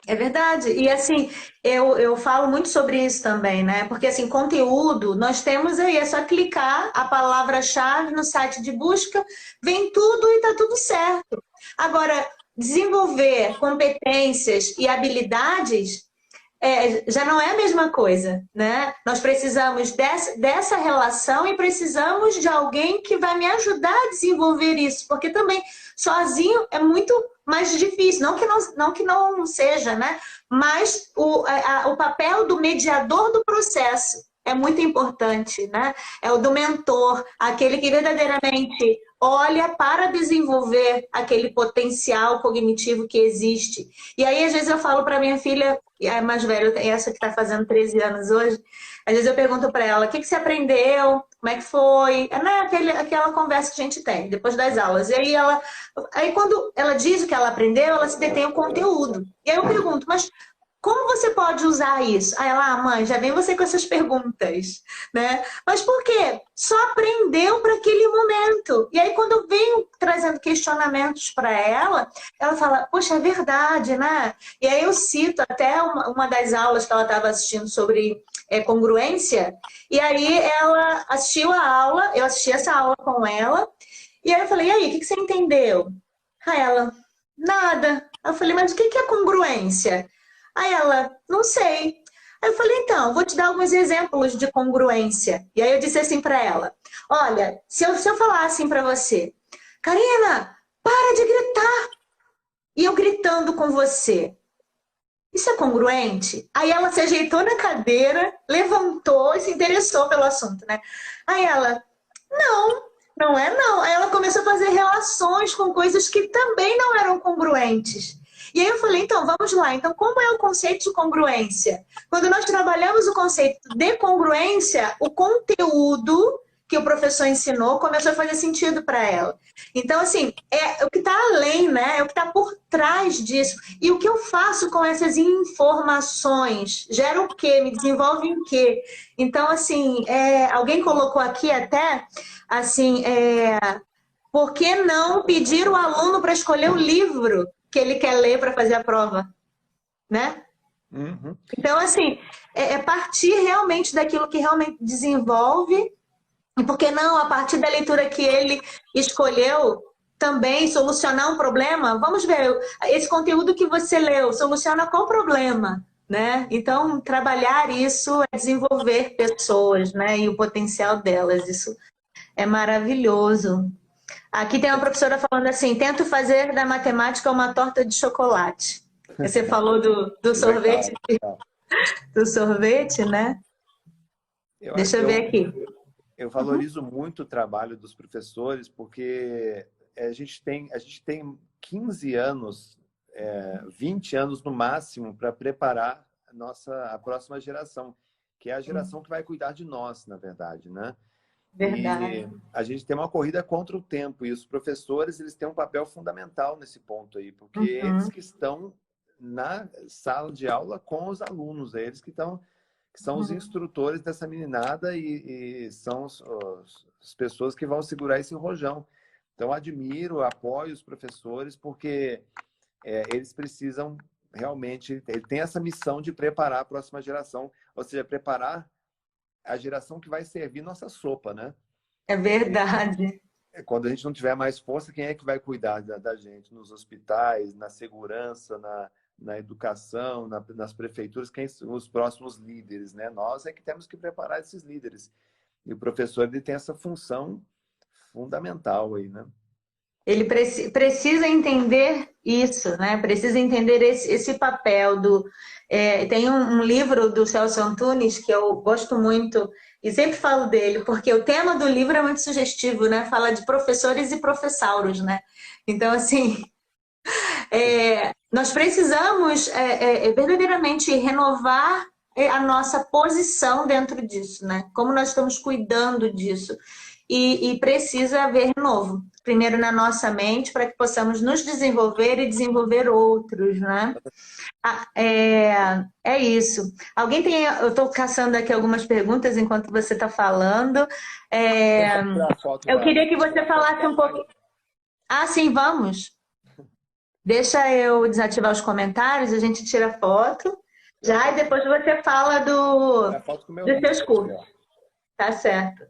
É verdade. E assim, eu falo muito sobre isso também, né? Porque assim, conteúdo, nós temos aí, é só clicar a palavra-chave no site de busca, vem tudo e tá tudo certo. Agora, desenvolver competências e habilidades já não é a mesma coisa, né? Nós precisamos dessa relação e precisamos de alguém que vai me ajudar a desenvolver isso, porque também sozinho é muito mais difícil, não que não seja, né? Mas o papel do mediador do processo é muito importante, né? É o do mentor, aquele que verdadeiramente olha para desenvolver aquele potencial cognitivo que existe. E aí, às vezes, eu falo para minha filha, a mais velha, essa que está fazendo 13 anos hoje, às vezes eu pergunto para ela, o que você aprendeu? Como é que foi? Aquela conversa que a gente tem, depois das aulas. E aí, quando ela diz o que ela aprendeu, ela se detém o conteúdo. E aí eu pergunto, mas como você pode usar isso? Aí ela, mãe, já vem você com essas perguntas, né? Mas por quê? Só aprendeu para aquele momento. E aí, quando eu venho trazendo questionamentos para ela fala, poxa, é verdade, né? E aí eu cito até uma das aulas que ela estava assistindo sobre congruência, e aí ela assistiu a aula, eu assisti essa aula com ela, e aí eu falei, e aí, o que você entendeu? Aí ela, nada. Eu falei, mas o que é congruência? Aí ela, não sei. Aí eu falei, então, vou te dar alguns exemplos de congruência. E aí eu disse assim para ela, olha, se eu falar assim para você, Karina, para de gritar. E eu gritando com você, isso é congruente? Aí ela se ajeitou na cadeira, levantou e se interessou pelo assunto, né? Aí ela, não é não. Aí ela começou a fazer relações com coisas que também não eram congruentes. E aí eu falei, então, vamos lá. Então, como é o conceito de congruência? Quando nós trabalhamos o conceito de congruência, o conteúdo que o professor ensinou começou a fazer sentido para ela. Então, assim, é o que está além, né? É o que está por trás disso. E o que eu faço com essas informações? Gera o quê? Me desenvolve em quê? Então, assim, alguém colocou aqui até, assim, por que não pedir o aluno para escolher o livro que ele quer ler para fazer a prova, né? Uhum. Então, assim, é partir realmente daquilo que realmente desenvolve, e por que não, a partir da leitura que ele escolheu, também solucionar um problema? Vamos ver, esse conteúdo que você leu, soluciona qual problema, né? Então, trabalhar isso é desenvolver pessoas, né? E o potencial delas, isso é maravilhoso. Aqui tem uma professora falando assim, tento fazer da matemática uma torta de chocolate. Você falou do sorvete, Legal, legal. do sorvete, né? Eu, Deixa eu ver eu, aqui. eu valorizo muito o trabalho dos professores, porque a gente tem 15 anos, 20 anos no máximo para preparar a próxima geração, que é a geração que vai cuidar de nós, na verdade, né? Verdade. E a gente tem uma corrida contra o tempo, e os professores eles têm um papel fundamental nesse ponto aí, porque eles Uhum. que estão na sala de aula com os alunos, é eles que são os instrutores dessa meninada e são as pessoas que vão segurar esse rojão. Então, admiro, apoio os professores, porque eles precisam realmente, ele tem essa missão de preparar a próxima geração, ou seja, preparar a geração que vai servir nossa sopa, né? É verdade. Quando a gente não tiver mais força, quem é que vai cuidar da gente? Nos hospitais, na segurança, na educação, nas prefeituras, quem são os próximos líderes, né? Nós é que temos que preparar esses líderes. E o professor ele tem essa função fundamental aí, né? Ele precisa entender isso, né? Precisa entender esse papel do. Tem um livro do Celso Antunes que eu gosto muito e sempre falo dele, porque o tema do livro é muito sugestivo, né? Fala de professores e professauros, né? Então, assim, nós precisamos verdadeiramente renovar a nossa posição dentro disso, né? Como nós estamos cuidando disso. E precisa haver renovo. Primeiro na nossa mente, para que possamos nos desenvolver e desenvolver outros, né? É isso. Alguém tem. Eu estou caçando aqui algumas perguntas enquanto você está falando. Vamos tirar a foto Eu queria que você tirar a foto falasse da um pouco. live? Ah, sim, vamos. Deixa eu desativar os comentários, a gente tira foto já e depois você fala Tirar foto com o meu dos seus livro aqui, cursos. ó. Tá certo.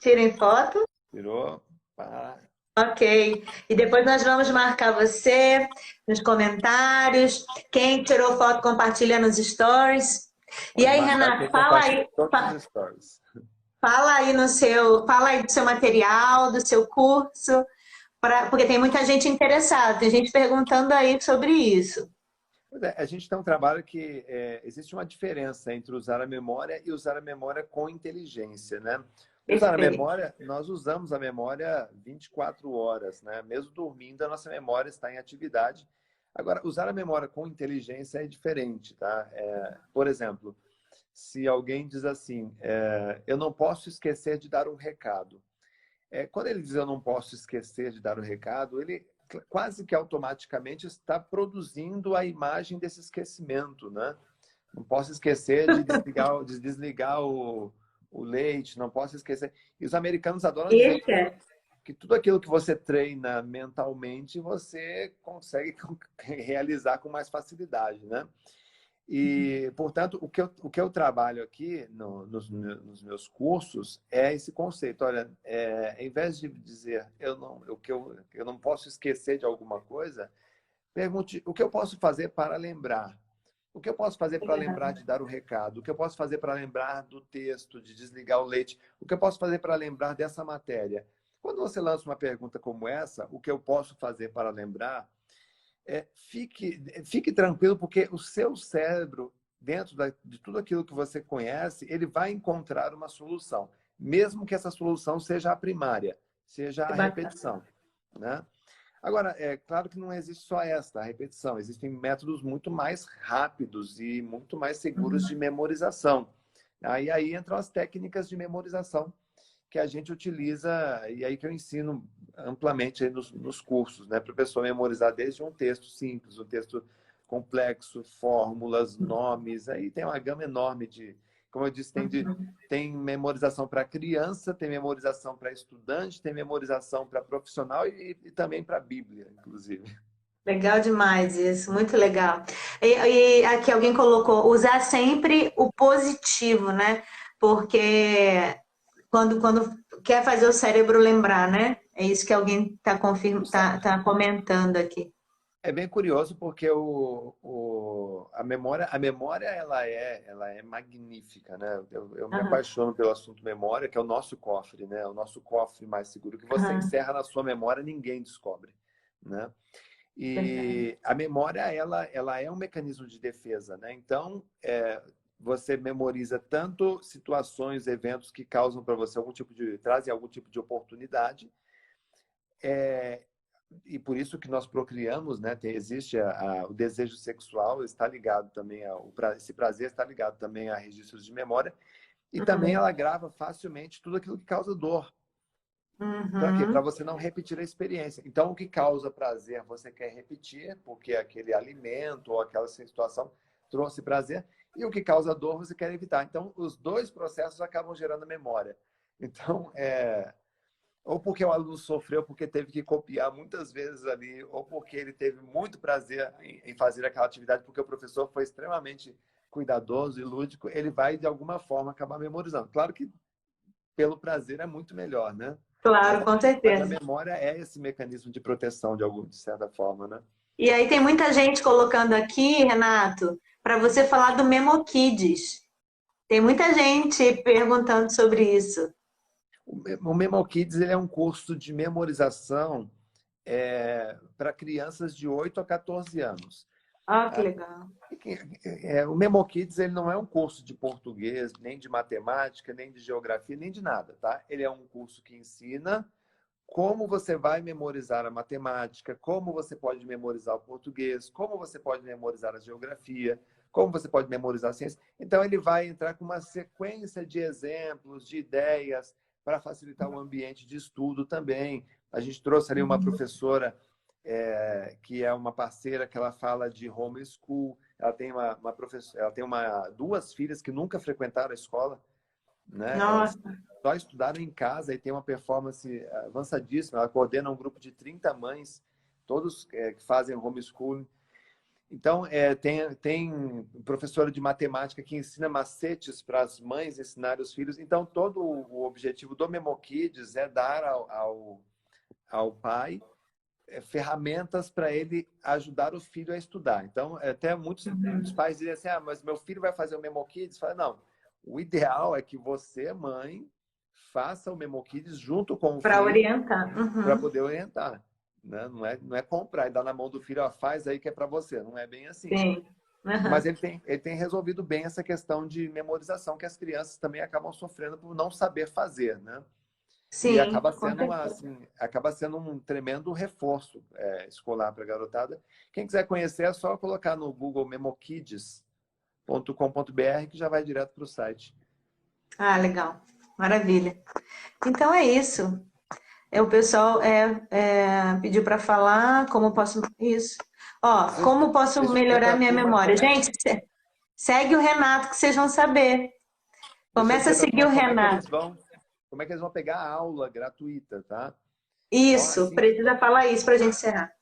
Tirem foto. Tirou? Pá. Ok. E depois nós vamos marcar você nos comentários. Quem tirou foto, compartilha nos stories. E Pode aí, marcar que Renato, eu compartilho todos os fa- stories. fala aí fala aí do seu material, do seu curso, porque tem muita gente interessada, tem gente perguntando aí sobre isso. Pois é, a gente tem um trabalho que existe uma diferença entre usar a memória e usar a memória com inteligência, né? Usar a Perfeito. memória, nós usamos a memória 24 horas, né? Mesmo dormindo, a nossa memória está em atividade. Agora, usar a memória com inteligência é diferente, tá? Por exemplo, se alguém diz assim, eu não posso esquecer de dar um recado. Quando ele diz eu não posso esquecer de dar o recado, ele quase que automaticamente está produzindo a imagem desse esquecimento, né? Não posso esquecer de desligar o leite, não posso esquecer. E os americanos adoram dizer Esquece. que tudo aquilo que você treina mentalmente, você consegue realizar com mais facilidade, né? E, portanto, o que eu trabalho aqui nos meus cursos é esse conceito. Olha, em vez de dizer eu não posso esquecer de alguma coisa, pergunte o que eu posso fazer para lembrar. O que eu posso fazer para lembrar de dar o recado? O que eu posso fazer para lembrar do texto, de desligar o leite? O que eu posso fazer para lembrar dessa matéria? Quando você lança uma pergunta como essa, o que eu posso fazer para lembrar? Fique tranquilo, porque o seu cérebro, dentro de tudo aquilo que você conhece, ele vai encontrar uma solução, mesmo que essa solução seja a primária, seja a Que bacana. repetição, né? Agora, é claro que não existe só esta, a repetição. Existem métodos muito mais rápidos e muito mais seguros de memorização. Aí entram as técnicas de memorização que a gente utiliza, e aí que eu ensino amplamente aí nos cursos, né? Para a pessoa memorizar desde um texto simples, um texto complexo, fórmulas, nomes, aí tem uma gama enorme Como eu disse, tem memorização para criança, tem memorização para estudante, tem memorização para profissional e também para a Bíblia, inclusive. Legal demais isso, muito legal. E aqui alguém colocou, usar sempre o positivo, né? Porque quando quer fazer o cérebro lembrar, né? É isso que alguém está tá comentando aqui. É bem curioso porque a memória ela é magnífica, né? Eu me Aham, apaixono pelo assunto memória, que é o nosso cofre, né? O nosso cofre mais seguro, que você aham, encerra na sua memória, ninguém descobre, né? verdade. E a memória, ela é um mecanismo de defesa, né? Então, você memoriza tanto situações, eventos que causam para você trazem algum tipo de oportunidade, e por isso que nós procriamos, né? Existe o desejo sexual, está ligado também esse prazer está ligado também a registros de memória, e também ela grava facilmente tudo aquilo que causa dor. Para quê? Para Uhum, você não repetir a experiência. Então, o que causa prazer, você quer repetir, porque aquele alimento ou aquela situação trouxe prazer, e o que causa dor, você quer evitar. Então, os dois processos acabam gerando memória. Então, ou porque o aluno sofreu porque teve que copiar muitas vezes ali, ou porque ele teve muito prazer em fazer aquela atividade, porque o professor foi extremamente cuidadoso e lúdico, ele vai, de alguma forma, acabar memorizando. Claro que pelo prazer é muito melhor, né? Mas claro, a, com mas a certeza. memória é esse mecanismo de proteção, de certa forma, né? E aí tem muita gente colocando aqui, Renato, para você falar do Memo Kids. Tem muita gente perguntando sobre isso. O Memo Kids ele é um curso de memorização para crianças de 8 a 14 anos. Ah, que legal. O Memo Kids ele não é um curso de português, nem de matemática, nem de geografia, nem de nada, tá? Ele é um curso que ensina como você vai memorizar a matemática, como você pode memorizar o português, como você pode memorizar a geografia, como você pode memorizar a ciência. Então, ele vai entrar com uma sequência de exemplos, de ideias, para facilitar o ambiente de estudo também. A gente trouxe ali uma professora que é uma parceira que ela fala de homeschool. Ela tem uma professora, ela tem duas filhas que nunca frequentaram a escola, né? Elas Nossa. só estudaram em casa e tem uma performance avançadíssima. Ela coordena um grupo de 30 mães, todos que fazem homeschooling. Então, tem professora de matemática que ensina macetes para as mães ensinarem os filhos. Então, todo o objetivo do Memo Kids é dar ao pai ferramentas para ele ajudar o filho a estudar. Então, até muitos pais dizem assim, mas meu filho vai fazer o Memo Kids? Fala, não, o ideal é que você, mãe, faça o Memo Kids junto com o Para filho orientar. para Uhum. poder orientar. Né? Não é comprar e dar na mão do filho, faz aí que é para você. Não é bem assim. Sim. Mas Uhum. ele tem resolvido bem essa questão de memorização que as crianças também acabam sofrendo por não saber fazer, né? E Sim, com certeza. acaba sendo um tremendo reforço escolar para a garotada. Quem quiser conhecer é só colocar no Google memokids.com.br que já vai direto para o site. Ah, legal. Maravilha. Então é isso. O pessoal pediu para falar como posso. Isso. Ó, como posso Deixa eu ver melhorar para a minha turma memória? Gente, segue o Renato que vocês vão saber. deixa eu Começa a dizer para a seguir turma o Renato. como é que eles vão pegar a aula gratuita, tá? Então, Isso, precisa falar isso para a gente encerrar.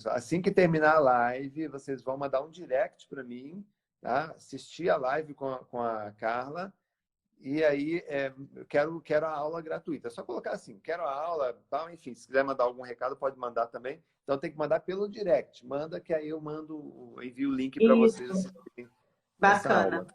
assim que terminar a live, vocês vão mandar um direct para mim, tá? Assistir a live com a Carla. E aí, eu quero a aula gratuita. É só colocar assim, quero a aula, tal, enfim. Se quiser mandar algum recado, pode mandar também. Então, tem que mandar pelo direct. Manda que aí eu envio o link para vocês Isso, assistirem essa bacana, aula.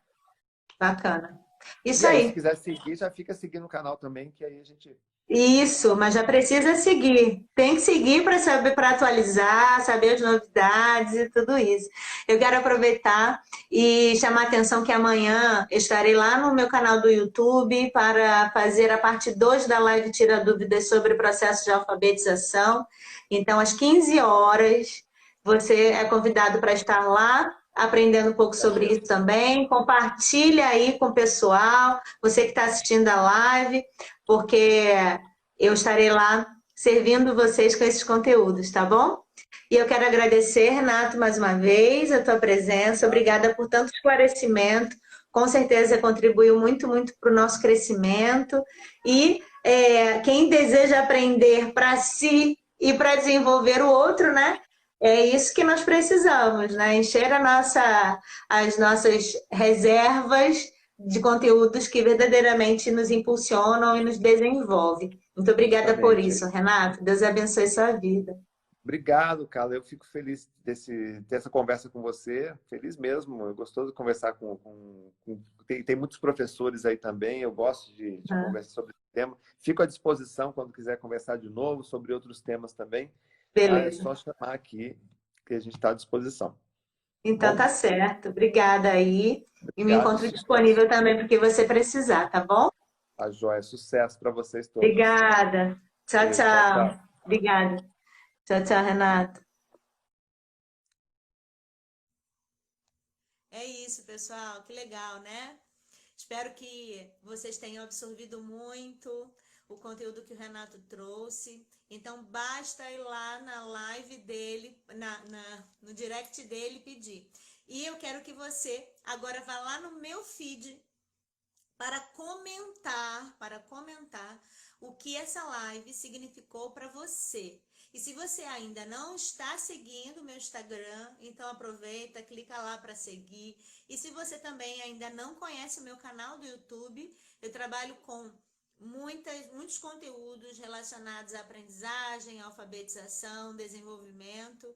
bacana. E Isso aí, se aí. quiser seguir, já fica seguindo o canal também, que aí a gente... Isso, mas já precisa seguir. Tem que seguir para saber, para atualizar, saber as novidades e tudo isso. Eu quero aproveitar e chamar a atenção que amanhã estarei lá no meu canal do YouTube para fazer a parte 2 da live Tira Dúvidas sobre o processo de alfabetização. Então, às 15 horas, você é convidado para estar lá, aprendendo um pouco sobre isso também. Compartilha aí com o pessoal, você que está assistindo a live, porque eu estarei lá servindo vocês com esses conteúdos, tá bom? E eu quero agradecer, Renato, mais uma vez, a tua presença. Obrigada por tanto esclarecimento, com certeza contribuiu muito, muito para o nosso crescimento. E quem deseja aprender para si e para desenvolver o outro, né? É isso que nós precisamos, né? Encher as nossas reservas de conteúdos que verdadeiramente nos impulsionam e nos desenvolvem. Muito obrigada por Justamente. isso, Renato. Deus abençoe sua vida. Obrigado, Carla. Eu fico feliz ter essa conversa com você. Feliz mesmo. É gostoso conversar tem muitos professores aí também. Eu gosto de conversar sobre esse tema. Fico à disposição quando quiser conversar de novo sobre outros temas também. Tá? É Beleza. só chamar aqui que a gente está à disposição. Então Bom, tá certo. Obrigada aí. E me obrigado e encontro sucesso. disponível também para o que você precisar, tá bom? A joia. Sucesso para vocês todos. Obrigada. Tchau, Beijo, tchau, tchau. tchau. Obrigada. Tchau, tchau, Renato. É isso, pessoal. Que legal, né? Espero que vocês tenham absorvido muito o conteúdo que o Renato trouxe. Então, basta ir lá na live dele, no direct dele e pedir. E eu quero que você agora vá lá no meu feed para comentar o que essa live significou para você. E se você ainda não está seguindo o meu Instagram, então aproveita, clica lá para seguir. E se você também ainda não conhece o meu canal do YouTube, eu trabalho com muitos conteúdos relacionados à aprendizagem, alfabetização, desenvolvimento.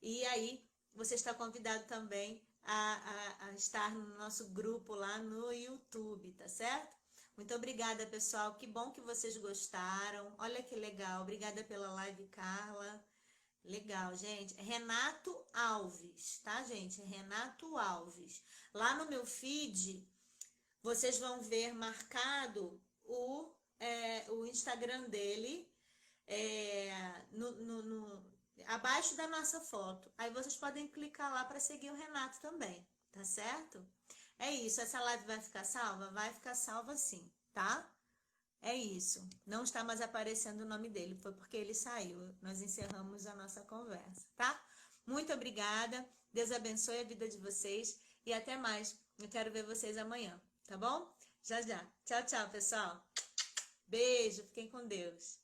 E aí, você está convidado também a estar no nosso grupo lá no YouTube, tá certo? Muito obrigada, pessoal. Que bom que vocês gostaram. Olha que legal. Obrigada pela live, Carla. Legal, gente. Renato Alves, tá, gente? Renato Alves. Lá no meu feed, vocês vão ver marcado o Instagram dele abaixo da nossa foto. Aí vocês podem clicar lá para seguir o Renato também, tá certo? É isso. Essa live vai ficar salva? Vai ficar salva sim, tá? É isso. Não está mais aparecendo o nome dele, foi porque ele saiu. Nós encerramos a nossa conversa, tá? Muito obrigada. Deus abençoe a vida de vocês e até mais. Eu quero ver vocês amanhã, tá bom? Já já. Tchau, tchau, pessoal. Beijo. Fiquem com Deus.